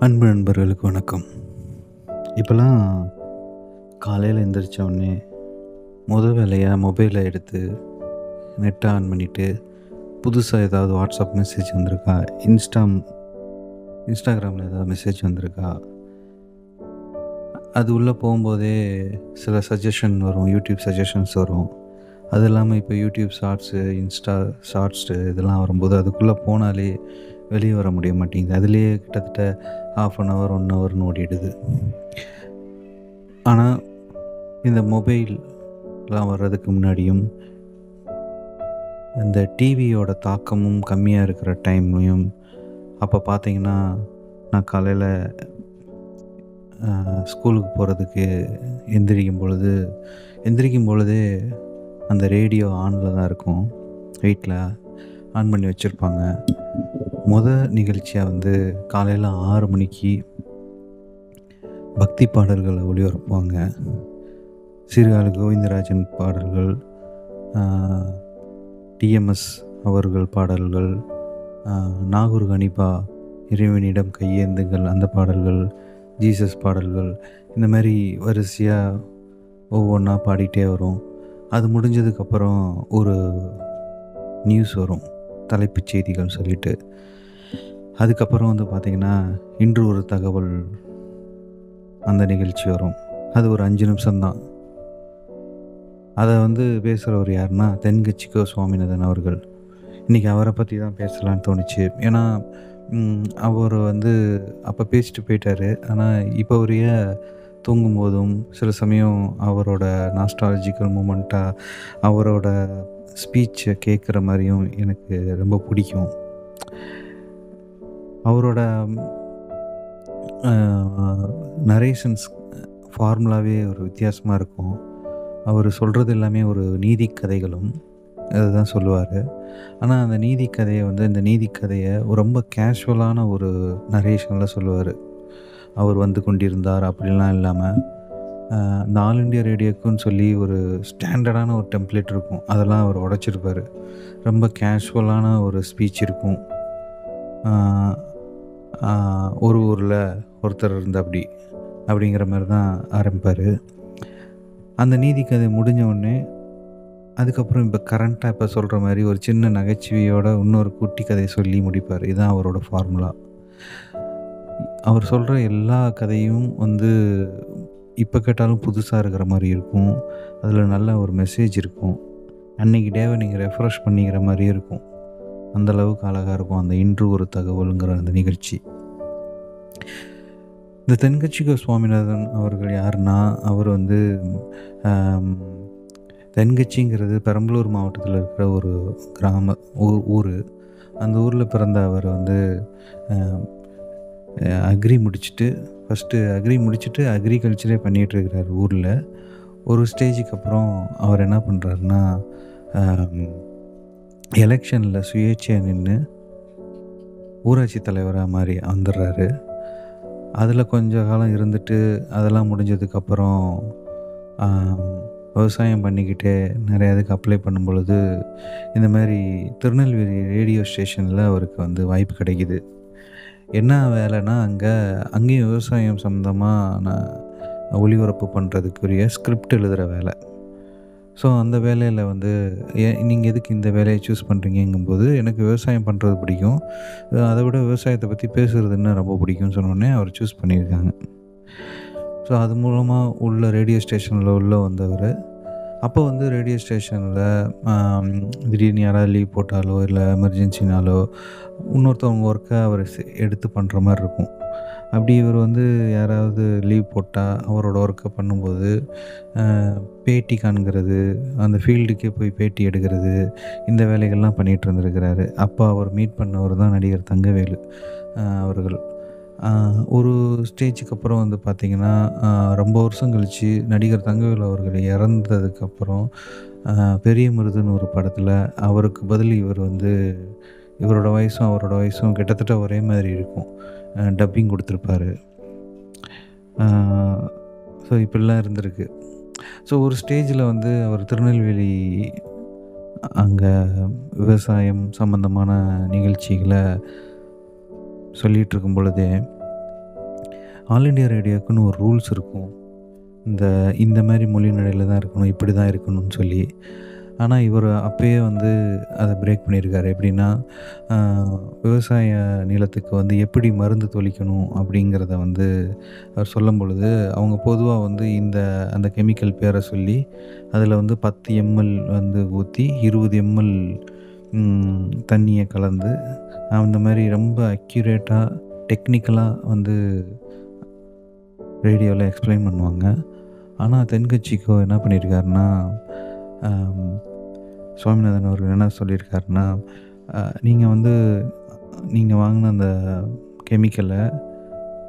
அன்பு நண்பர்களுக்கு வணக்கம். இப்போலாம் காலையில் எந்திரிச்ச உடனே வேலையாக மொபைலை எடுத்து நெட்டை ஆன் பண்ணிவிட்டு புதுசாக ஏதாவது வாட்ஸ்அப் மெசேஜ் வந்திருக்கா, இன்ஸ்டாகிராமில் ஏதாவது மெசேஜ் வந்திருக்கா, அது உள்ளே போகும்போதே சில சஜஷன் வரும், யூடியூப் சஜஷன்ஸ் வரும். அது இல்லாமல் இப்போ யூடியூப் ஷார்ட்ஸு, இன்ஸ்டா ஷார்ட்ஸு இதெல்லாம் வரும்போது அதுக்குள்ளே போனாலே வெளியே வர முடிய மாட்டேங்குது. அதுலேயே கிட்டத்தட்ட 1/2 1 ஹவர்னு ஓடிடுது. ஆனால் இந்த மொபைல்லாம் வர்றதுக்கு முன்னாடியும் இந்த டிவியோட தாக்கமும் கம்மியாக இருக்கிற டைம்லையும் அப்போ பார்த்தீங்கன்னா, நான் காலையில் ஸ்கூலுக்கு போகிறதுக்கு எந்திரிக்கும் பொழுதே அந்த ரேடியோ ஆனில் தான் இருக்கும். வீட்டில் ஆன் பண்ணி வச்சுருப்பாங்க. நிகழ்ச்சியாக வந்து காலையில் 6 மணிக்கு பக்தி பாடல்களை ஒளிபரப்புவாங்க. சீர்காழி கோவிந்தராஜன் பாடல்கள், டிஎம்எஸ் அவர்கள் பாடல்கள், நாகூர் கனிபா இறைவனிடம் கையேந்துங்கள் அந்த பாடல்கள், ஜீசஸ் பாடல்கள், இந்த மாதிரி வரிசையாக ஒவ்வொன்றா பாடிட்டே வரும். அது முடிஞ்சதுக்கப்புறம் ஒரு நியூஸ் வரும், தலைப்புச் செய்திகள் சொல்லிட்டு. அதுக்கப்புறம் வந்து பார்த்திங்கன்னா, இன்று ஒரு தகவல் அந்த நிகழ்ச்சி வரும். அது ஒரு 5 நிமிஷம்தான். அதை வந்து பேசுகிறவர் யாருன்னா, தென்கட்சிக்கோ சுவாமிநாதன் அவர்கள். இன்றைக்கி அவரை பற்றி தான் பேசலான்னு தோணுச்சு. ஏன்னா அவர் வந்து அப்போ பேசிட்டு போயிட்டார். ஆனால் இப்போ அவரைய தூங்கும்போதும் சில சமயம் அவரோட நாஸ்டாலஜிக்கல் மூமெண்ட்டாக அவரோட ஸ்பீச்சை கேட்குற மாதிரியும் எனக்கு ரொம்ப பிடிக்கும். அவரோட நரேஷன்ஸ் ஃபார்முலாவே ஒரு வித்தியாசமாக இருக்கும். அவர் சொல்கிறது எல்லாமே ஒரு நீதி கதைகளும் அதுதான் சொல்லுவார். ஆனால் அந்த நீதி கதையை வந்து இந்த நீதி கதையை ரொம்ப கேஷுவலான ஒரு நரேஷனில் சொல்லுவார். அவர் வந்து கொண்டிருந்தார் அப்படிலாம் இல்லாமல், இந்த ஆல் இண்டியா ரேடியோக்குன்னு சொல்லி ஒரு ஸ்டாண்டர்டான ஒரு டெம்ப்ளேட் இருக்கும், அதெல்லாம் அவர் உடைச்சிருப்பார். ரொம்ப கேஷுவலான ஒரு ஸ்பீச் இருக்கும். ஒரு ஊரில் ஒருத்தர் அப்படிங்கிற மாதிரி தான் ஆரம்பிப்பார். அந்த நீதி கதை முடிஞ்ச உடனே அதுக்கப்புறம் இப்போ கரண்ட்டாக இப்போ சொல்கிற மாதிரி ஒரு சின்ன நகைச்சுவையோட இன்னொரு குட்டி கதையை சொல்லி முடிப்பார். இதுதான் அவரோட ஃபார்முலா. அவர் சொல்கிற எல்லா கதையும் வந்து இப்போ கேட்டாலும் புதுசாக இருக்கிற மாதிரி இருக்கும். அதில் நல்ல ஒரு மெசேஜ் இருக்கும். அன்றைக்கி டேவை நீங்கள் ரெஃப்ரெஷ் பண்ணிக்கிற மாதிரியே இருக்கும். அந்தளவுக்கு அழகாக இருக்கும் அந்த இன்று ஒரு தகவலுங்கிற அந்த நிகழ்ச்சி. இந்த தென்கட்சிக்கோ சுவாமிநாதன் அவர்கள் யாருன்னா, அவர் வந்து தென்கட்சிங்கிறது பெரம்பலூர் மாவட்டத்தில் இருக்கிற ஒரு ஊர். அந்த ஊரில் பிறந்த அவர் வந்து அக்ரி முடிச்சுட்டு அக்ரிகல்ச்சரே பண்ணிகிட்ருக்கிறார் ஊரில். ஒரு ஸ்டேஜுக்கு அப்புறம் அவர் என்ன பண்ணுறாருன்னா, எலெக்ஷனில் சுயேட்சையாக நின்று ஊராட்சி தலைவராக மாதிரி வந்துடுறாரு. அதில் கொஞ்ச காலம் இருந்துட்டு அதெல்லாம் முடிஞ்சதுக்கப்புறம் விவசாயம் பண்ணிக்கிட்டே நிறையா இதுக்கு அப்ளை பண்ணும் பொழுது இந்த மாதிரி திருநெல்வேலி ரேடியோ ஸ்டேஷனில் அவருக்கு வந்து வாய்ப்பு கிடைக்கிது. என்ன வேலைன்னா, அங்கேயும் விவசாயம் சம்மந்தமான ஒளிபரப்பு பண்ணுறதுக்குரிய ஸ்கிரிப்ட் எழுதுகிற வேலை. ஸோ அந்த வேலையில் வந்து நீங்கள் எதுக்கு இந்த வேலையை சூஸ் பண்ணுறீங்கும்போது, எனக்கு விவசாயம் பண்ணுறது பிடிக்கும், அதை விட விவசாயத்தை பற்றி பேசுகிறதுன்னு ரொம்ப பிடிக்கும்னு சொன்னோடனே அவர் சூஸ் பண்ணியிருக்காங்க. ஸோ அது மூலமாக உள்ள ரேடியோ ஸ்டேஷனில் உள்ளே வந்தவர். அப்போ வந்து ரேடியோ ஸ்டேஷனில் திடீர்னு யாராவது லீவ் போட்டாலோ இல்லை எமர்ஜென்சினாலோ இன்னொருத்தவங்க ஒர்க்கை அவர் எடுத்து பண்ணுற மாதிரி இருக்கும். அப்படி இவர் வந்து யாராவது லீவ் போட்டால் அவரோட ஒர்க்கை பண்ணும்போது பேட்டி காண்கிறது, அந்த ஃபீல்டுக்கே போய் பேட்டி எடுக்கிறது, இந்த வேலைகள்லாம் பண்ணிகிட்டு இருந்திருக்கிறாரு. அப்போ அவர் மீட் பண்ணவர் தான் நடிகர் தங்கவேலு அவர்கள். ஒரு ஸ்டேஜுக்கு அப்புறம் வந்து பார்த்திங்கன்னா, ரொம்ப வருஷம் கழித்து நடிகர் தங்கவேலு அவர்கள் இறந்ததுக்கப்புறம் பெரிய மருதுன்னு ஒரு படத்தில் அவருக்கு பதில் இவர் வந்து இவரோட வயசும் அவரோட வயசும் கிட்டத்தட்ட ஒரே மாதிரி இருக்கும், டப்பிங் கொடுத்துருப்பாரு. ஸோ இப்படிலாம் இருந்திருக்கு. ஸோ ஒரு ஸ்டேஜில் வந்து அவர் திருநெல்வேலி அங்கே விவசாயம் சம்மந்தமான நிகழ்ச்சிகளை சொல்லிகிட்ருக்கும் பொழுதே ஆல் இண்டியா ரேடியோக்குன்னு ஒரு ரூல்ஸ் இருக்கும். இந்த இந்த மாரி மொழி நடையில தான் இருக்கணும், இப்படி தான் இருக்கணும்னு சொல்லி. ஆனா, இவரு அப்பயே வந்து அத பிரேக் பண்ணியிருக்காரு. எப்படின்னா, அ விவசாய நிலத்துக்கு வந்து எப்படி மருந்து தெளிக்கணும் அப்படிங்கிறத வந்து அவர் சொல்லும்பொழுது, அவங்க பொதுவா வந்து அந்த கெமிக்கல் பேர சொல்லி, அதில வந்து 10 எம்எல் வந்து ஊத்தி, 20 எம்எல் தண்ணிய கலந்து, அந்த மாரி ரொம்ப அக்யூரேட்டா, டெக்னிக்கலா வந்து ரேடியோல எக்ஸ்ப்ளைன் பண்ணுவாங்க. ஆனா, தென்கட்சிக்கோ என்ன பண்ணியிருக்காருன்னா, அம் சுவாமிநாதன் அவர்கள் என்ன சொல்லியிருக்காருன்னா, நீங்க வந்து நீங்க வாங்குன அந்த கெமிக்கல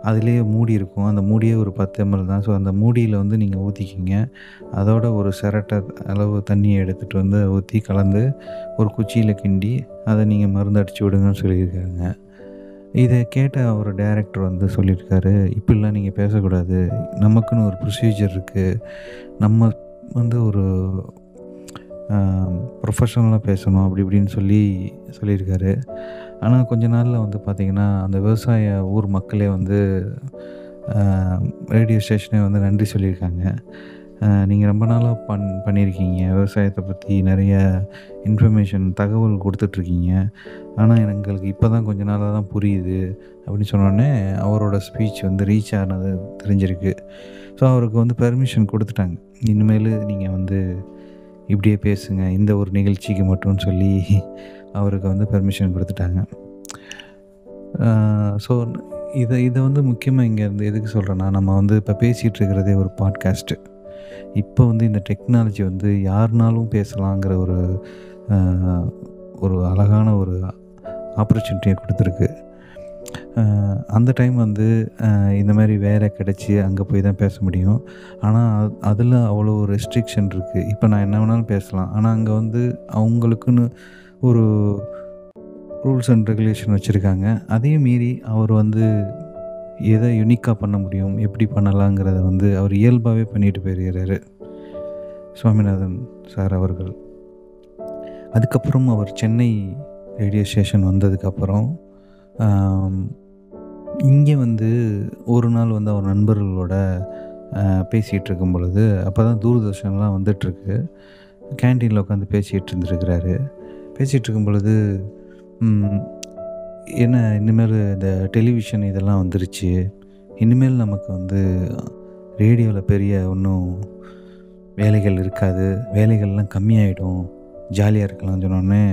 அதிலேயே மூடி இருக்கும். அந்த மூடியே ஒரு 10 எம்எல் தான். ஸோ, அந்த மூடியில வந்து நீங்க ஊத்திக்கிங்க. அதோட ஒரு சிரட்ட அளவு தண்ணிய எடுத்துட்டு வந்து ஊத்தி கலந்து, ஒரு குச்சியில கிண்டி, அத நீங்க மருந்து அடிச்சு விடுங்கன்னு சொல்லியிருக்காருங்க. இத கேட்ட ஒரு டைரக்டர் வந்து சொல்லியிருக்காரு, "இப்படிலாம் நீங்க பேசக்கூடாது. நமக்குன்னு ஒரு ப்ரொசீஜர் இருக்கு. நம்ம வந்து ஒரு ப்ரொஃபஷனலா பேசணும்." அப்படி இப்படின்னு சொல்லியிருக்காரு. ஆனா கொஞ்ச நாள்ல வந்து பார்த்தீங்கன்னா, அந்த விவசாய ஊர் மக்களே வந்து அ ரேடியோ ஸ்டேஷனே வந்து நன்றி சொல்லியிருக்காங்க. நீங்க ரொம்ப நாளா பண்ணியிருக்கீங்க. விவசாயத்த பத்தி நெறைய தகவல் குடுத்துட்ருக்கீங்க. ஆனா எங்களுக்கு இப்ப தான் கொஞ்ச நாளா தான் புரியுது." அப்படின்னு சொன்னோனே, அவரோட ஸ்பீச் வந்து ரீச் ஆனது தெரிஞ்சிருக்கு. ஸோ, அவருக்கு வந்து பெர்மிஷன் குடுத்துட்டாங்க. இனிமேலு நீங்க வந்து இப்படியே பேசுங்க. இந்த ஒரு நிகழ்ச்சிக்கு மட்டும்னு சொல்லி அவருக்கு வந்து பெர்மிஷன் குடுத்துட்டாங்க. ஸோ, இத இத வந்து முக்கியமா இங்க இருந்து எதுக்கு சொல்றேன்னா, நம்ம வந்து இப்ப பேசிட்டு இருக்கிறதே ஒரு பாட்காஸ்ட்டு. இப்போ வந்து இந்த டெக்னாலஜி வந்து யாருனாலும் பேசலாங்கிற அ ஒரு அழகான ஒரு ஆப்பர்ச்சுனிட்டிய குடுத்துருக்கு. அ அந்த டைம் வந்து இந்த மாரி வேலை கிடைச்சு அங்க போய் தான் பேச முடியும். ஆனா, அதில அவ்வளோ ரெஸ்ட்ரிக்ஷன் இருக்கு. இப்ப நான் என்ன வேணாலும் பேசலாம். ஆனா, அங்க வந்து அவங்களுக்குன்னு ஒரு ரூல்ஸ் அண்ட் ரெகுலேஷன் வச்சிருக்காங்க. அதையும் மீறி அவர் வந்து எத யுனிக்கா பண்ண முடியும், எப்படி பண்ணலாங்கிறத வந்து அவர் இயல்பாவே பண்ணிட்டு போயிருக்கிறாரு. சுவாமிநாதன் சார் அவர்கள். அதுக்கப்புறம் அவர் சென்னை ரேடியோ ஸ்டேஷன் வந்ததுக்கப்புறம், ஆம் இங்கே வந்து ஒரு நாள் வந்து அவர் நண்பர்களோட பேசிகிட்டு இருக்கும் பொழுது, அப்போ தான் தூர்தர்ஷன்லாம் வந்துட்டுருக்கு. கேன்டீனில் உட்காந்து பேசிகிட்டு இருந்திருக்கிறாரு. பேசிகிட்டு இருக்கும் பொழுது, ம் "என்ன இனிமேல் இந்த டெலிவிஷன் இதெல்லாம் வந்துருச்சு. இனிமேல் நமக்கு வந்து ரேடியோவில் பெரிய ஒன்றும் வேலைகள் இருக்காது. வேலைகள்லாம் கம்மியாயிடும். ஜாலியா இருக்கலாம்னு" சொன்னோனே,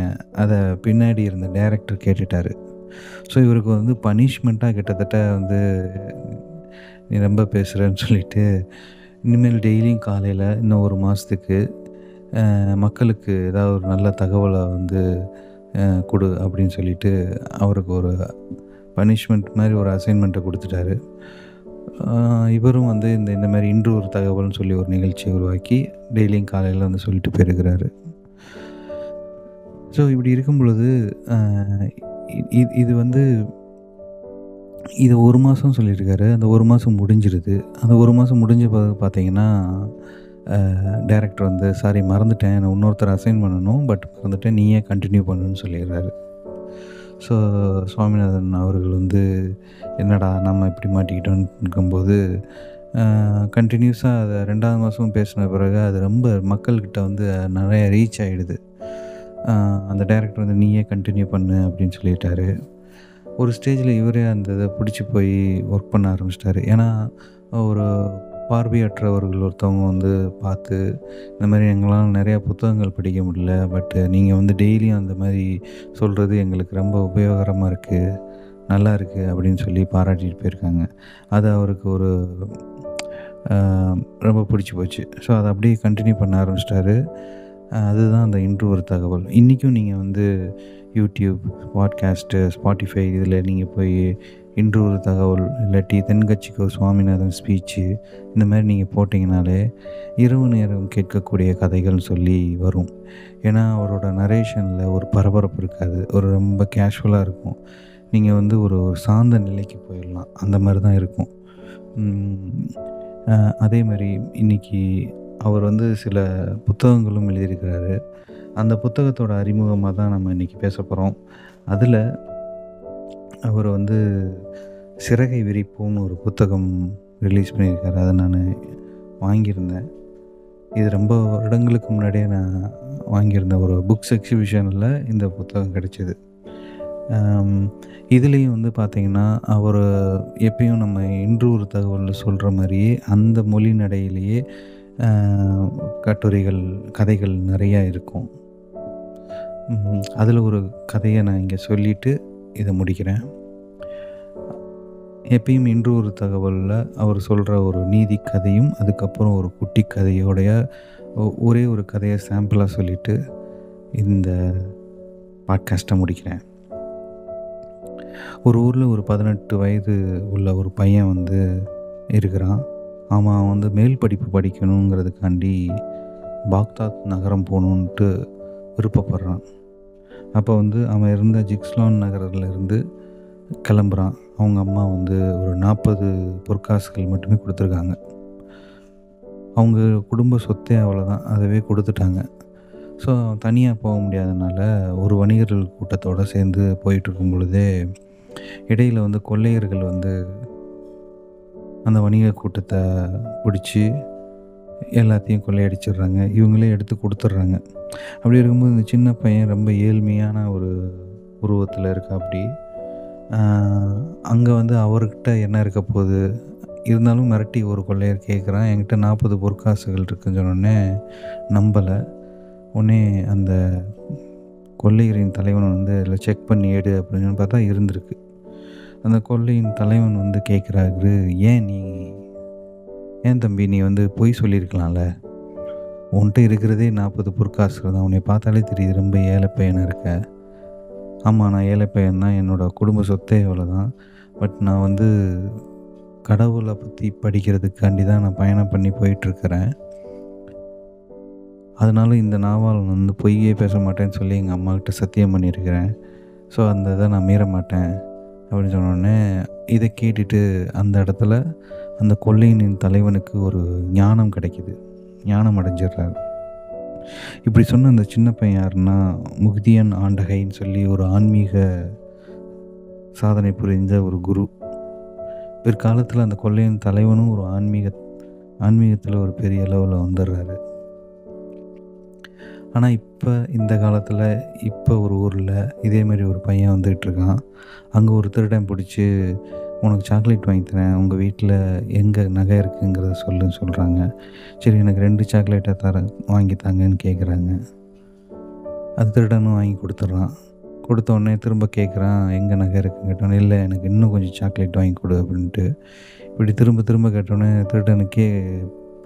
அத பின்னாடி இருந்த டைரக்டர் கேட்டுட்டாரு. ஸோ, இவருக்கு வந்து பனிஷ்மெண்ட்டா கிட்டத்தட்ட வந்து, "நீ ரொம்ப பேசுறன்னு" சொல்லிட்டு, இனிமேல் டெய்லியும் காலையில இன்னும் 1 மாசத்துக்கு மக்களுக்கு ஏதாவது ஒரு நல்ல தகவல வந்து குடு அப்படின்னு சொல்லிட்டு, அவருக்கு ஒரு பனிஷ்மெண்ட் மாரி ஒரு அசைன்மெண்ட்ட குடுத்துட்டாரு. அ இவரும் வந்து இந்த மாரி இன்று ஒரு தகவல்னு சொல்லி ஒரு நிகழ்ச்சிய உருவாக்கி, டெய்லியும் காலையில வந்து சொல்லிட்டு போயிருக்கிறாரு. ஸோ, இப்படி இருக்கும் பொழுது, அ இது வந்து இது 1 மாசம் சொல்லியிருக்காரு. அந்த 1 மாசம் முடிஞ்சிருது. அந்த 1 மாசம் முடிஞ்ச பிறகு பார்த்தீங்கன்னா, டைரக்டர் வந்து, "சாரி மறந்துட்டேன். நான் இன்னொருத்தர அசைன் பண்ணணும். பட் மறந்துட்டேன். நீயே கன்டின்யூ பண்ணுன்னு" சொல்லிடுறாரு. ஸோ, சுவாமிநாதன் அவர்கள் வந்து, என்னடா நம்ம இப்படி மாட்டிக்கிட்டோன்னு இருக்கும்போது, கன்டினியூஸா அத 2வது மாசமும் பேசின பிறகு, அது ரொம்ப மக்கள்கிட்ட வந்து நெறைய ரீச் ஆயிடுது. அந்த டைரக்டர் வந்து, "நீயே கன்டின்யூ பண்ணு" அப்படின்னு சொல்லிட்டாரு. ஒரு ஸ்டேஜில இவரே அந்த இத பிடிச்சு போய் ஒர்க் பண்ண ஆரம்பிச்சுட்டாரு. ஏன்னா, ஒரு பார்வையற்றவர்கள் ஒருத்தவங்க வந்து பார்த்து, இந்த மாரி "எங்களால நெறையா புத்தகங்கள் படிக்க முடியல. பட் நீங்க வந்து டெய்லியும் அந்த மாரி சொல்றது எங்களுக்கு ரொம்ப உபயோகரமா இருக்கு. நல்லா இருக்கு" அப்படின்னு சொல்லி பாராட்டிட்டு போயிருக்காங்க. அது அவருக்கு ஒரு அ ரொம்ப பிடிச்சு போச்சு. ஸோ, அத அப்படியே கன்டின்யூ பண்ண ஆரம்பிச்சுட்டாரு. அதுதான் அந்த இன்று ஒரு தகவல். இன்றைக்கும் நீங்க வந்து யூடியூப், பாட்காஸ்ட்டு, ஸ்பாட்டிஃபை இதில நீங்க போய் இன்று ஒரு தகவல் இல்லாட்டி தென்கட்சிக்கோ சுவாமிநாதன் ஸ்பீச்சு இந்த மாரி நீங்க போட்டிங்கனாலே, இரவு நேரம் கேட்கக்கூடிய கதைகள்னு சொல்லி வரும். ஏன்னா, அவரோட நரேஷனில ஒரு பரபரப்பு இருக்காது. ஒரு ரொம்ப கேஷுவலா இருக்கும். நீங்க வந்து ஒரு ஒரு சாந்த நிலைக்கு போயிடலாம். அந்த மாரி தான் இருக்கும். ம். அதே மாரி இன்னைக்கு அவர் வந்து சில புத்தகங்களும் எழுதியிருக்கிறாரு. அந்த புத்தகத்தோட அறிமுகமா தான் நம்ம இன்னைக்கு பேசப்போறோம். அதில அவர் வந்து சிறகை விரிப்போம்னு ஒரு புத்தகம் ரிலீஸ் பண்ணியிருக்காரு. அதை நான் வாங்கியிருந்தேன். இது ரொம்ப வருடங்களுக்கு முன்னாடியே நான் வாங்கியிருந்த ஒரு புக்ஸ் எக்ஸிபிஷனில் இந்த புத்தகம் கிடச்சிது. இதுலேயும் வந்து பார்த்திங்கன்னா, அவர் எப்பயும் நம்ம இன்று ஒரு தகவல் சொல்கிற மாதிரியே அந்த மொழி நடையிலேயே கட்டுரைகள், கதைகள் நிறையா இருக்கும். அதில் ஒரு கதையை நான் இங்கே சொல்லிவிட்டு இதை முடிக்கிறேன். எப்பயும் இன்று ஒரு தகவலில் அவர் சொல்கிற ஒரு நீதி கதையும் அதுக்கப்புறம் ஒரு குட்டி கதையோடைய ஒரே ஒரு கதையை சாம்பிளாக சொல்லிவிட்டு இந்த பாட்காஸ்ட்டை முடிக்கிறேன். ஒரு ஊரில் ஒரு 18 வயது உள்ள ஒரு பையன் வந்து இருக்கிறான். அவன் வந்து மேல் படிப்பு படிக்கணுங்கிறதுக்காண்டி பாக்தாத் நகரம் போகணுன்ட்டு விருப்பப்படுறான். அப்போ வந்து அவன் இருந்த ஜிக்ஸ்லான் நகரிலிருந்து கிளம்புறான். அவங்க அம்மா வந்து ஒரு 40 பொற்காசுகள் மட்டுமே கொடுத்துருக்காங்க. அவங்க குடும்ப சொத்தே அவ்வளோதான், அதவே கொடுத்துட்டாங்க. ஸோ தனியாக போக முடியாதனால ஒரு வணிகர்கள் கூட்டத்தோடு சேர்ந்து போயிட்டுருக்கும் பொழுதே இடையில் வந்து கொள்ளையர்கள் வந்து அந்த வணிக கூட்டத்தை பிடிச்சி எல்லாத்தையும் கொள்ளையடிச்சிடுறாங்க. இவங்களே எடுத்து கொடுத்துட்றாங்க. அப்படி இருக்கும்போது இந்த சின்ன பையன் ரொம்ப ஏழ்மையான ஒரு உருவத்தில் இருக்கா. அப்படி அங்கே வந்து அவர்கிட்ட என்ன இருக்க போகுது, இருந்தாலும் மிரட்டி ஒரு கொள்ளையர் கேட்குறான், என்கிட்ட 40 பொற்காசுகள் இருக்குன்னு சொன்னோடனே நம்பலை. உடனே அந்த கொள்ளையரின் தலைவன் வந்து அதில் செக் பண்ணி எடு அப்படின்னு பார்த்தா இருந்திருக்கு. அந்த கொள்ளையின் தலைவன் வந்து கேட்குறாரு, ஏன் தம்பி நீ வந்து பொய் சொல்லியிருக்கலாம்ல, உன்கிட்ட இருக்கிறதே 40 பொற்காசுகள் தான், உன்னை பார்த்தாலே தெரியுது ரொம்ப ஏழை பையனாக இருக்க. ஆமாம், நான் ஏழை பையன் தான், என்னோடய குடும்ப சொத்தே அவ்வளோதான். பட் நான் வந்து கடவுளை பற்றி படிக்கிறதுக்காண்டி தான் நான் பயணம் பண்ணி போயிட்டுருக்கிறேன். அதனால இந்த நாவால் வந்து பொய்யே பேச மாட்டேன்னு சொல்லி எங்கள் அம்மாக்கிட்ட சத்தியம் பண்ணியிருக்கிறேன். ஸோ அந்த இதை நான் மீற மாட்டேன் அப்படின்னு சொன்னோடனே இதை கேட்டுட்டு அந்த இடத்துல அந்த கொள்ளையினின் தலைவனுக்கு ஒரு ஞானம் கிடைக்கிது. ஞானம் அடைஞ்சிடுறாரு. இப்படி சொன்ன அந்த சின்ன பையன் யாருன்னா முக்தியன் ஆண்டகைன்னு சொல்லி ஒரு ஆன்மீக சாதனை புரிந்த ஒரு குரு. பிற்காலத்தில் அந்த கொள்ளையின் தலைவனும் ஒரு ஆன்மீகத்தில் ஒரு பெரிய லெவலில் வந்துடுறாரு. ஆனால் இப்போ இந்த காலத்தில் இப்போ ஒரு ஊரில் இதேமாரி ஒரு பையன் வந்துக்கிட்டு இருக்கான். அங்கே ஒரு திருடன் பிடிச்சி உனக்கு சாக்லேட் வாங்கி தரேன், உங்கள் வீட்டில் எங்கே நகை இருக்குங்கிறத சொல்லுன்னு சொல்கிறாங்க. சரி எனக்கு 2 சாக்லேட்டை வாங்கி தாங்கன்னு கேட்குறாங்க. அது திருடனும் வாங்கி கொடுத்துட்றான். கொடுத்தோடனே திரும்ப கேட்குறான், எங்கே நகை இருக்குன்னு கேட்டோன்னே, இல்லை எனக்கு இன்னும் கொஞ்சம் சாக்லேட் வாங்கி கொடு அப்படின்ட்டு. இப்படி திரும்ப திரும்ப கேட்டோன்னே திருடனுக்கே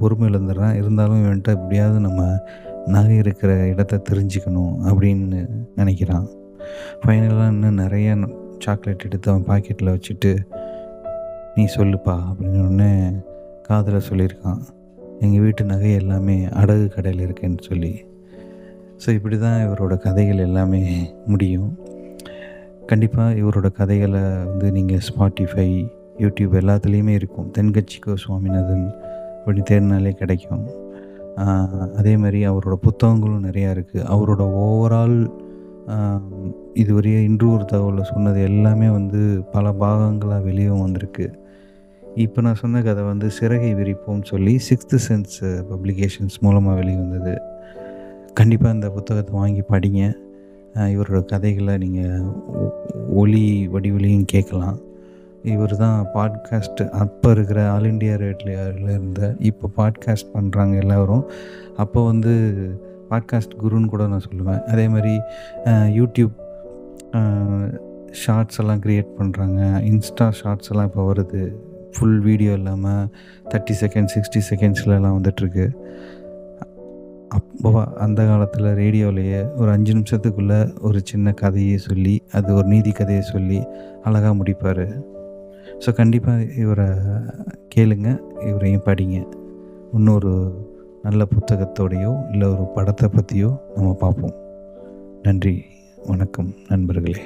பொறுமை இழந்துடுறான். இருந்தாலும் இவன்ட்ட எப்படியாவது நம்ம நகை இருக்கிற இடத்த தெரிஞ்சுக்கணும் அப்படின்னு நினைக்கிறான். ஃபைனலாக இன்னும் நிறைய சாக்லேட் எடுத்து அவன் பாக்கெட்டில் வச்சுட்டு, நீ சொல்லுப்பா அப்படின்னோடனே காதில் சொல்லியிருக்கான், எங்கள் வீட்டு நகை எல்லாமே அடகு கடையில் இருக்கேன்னு சொல்லி. ஸோ இப்படி தான் இவரோட கதைகள் எல்லாமே முடியும். கண்டிப்பாக இவரோட கதைகளை வந்து நீங்கள் ஸ்பாட்டிஃபை, யூடியூப் எல்லாத்துலேயுமே இருக்கும். தென்கட்சிக்கோ சுவாமிநாதன் அப்படி தேடினாலே கிடைக்கும். அதே மாதிரி அவரோட புத்தகங்களும் நிறையா இருக்குது. அவரோட ஓவரால் இதுவரையே இன்று ஒரு தகவலில் சொன்னது எல்லாமே வந்து பல பாகங்களாக வெளியே வந்திருக்கு. இப்போ நான் சொன்ன கதை வந்து சிறகை விரிப்போம்னு சொல்லி 6th சென்ஸ் பப்ளிகேஷன்ஸ் மூலமாக வெளியே வந்தது. கண்டிப்பாக இந்த புத்தகத்தை வாங்கி படிங்க. இவரோட கதைகளை நீங்கள் ஒலி வடிவிலையும் கேட்கலாம். இவர் தான் பாட்காஸ்ட் அப்போ இருக்கிற ஆல் இண்டியா ரேடியோவில் இருந்த, இப்போ பாட்காஸ்ட் பண்ணுறாங்க எல்லோரும். அப்போ வந்து பாட்காஸ்ட் குருன்னு கூட நான் சொல்லுவேன். அதே மாதிரி யூடியூப் ஷார்ட்ஸ் எல்லாம் க்ரியேட் பண்ணுறாங்க. இன்ஸ்டா ஷார்ட்ஸ் எல்லாம் இப்போ வருது, ஃபுல் வீடியோ இல்லாமல் 30 செகண்ட்ஸ் 60 செகண்ட்ஸ்லாம் வந்துட்டுருக்கு. அப்போ அந்த காலத்தில் ரேடியோவிலேயே ஒரு 5 நிமிஷத்துக்குள்ளே ஒரு சின்ன கதையை சொல்லி, அது ஒரு நீதி கதையை சொல்லி அழகாக முடிப்பார். ஸோ கண்டிப்பாக இவரை கேளுங்க, இவரையும் படிங்க. இன்னொரு நல்ல புத்தகத்தோடையோ இல்லை ஒரு படத்தை பற்றியோ நம்ம பார்ப்போம். நன்றி, வணக்கம் நண்பர்களே.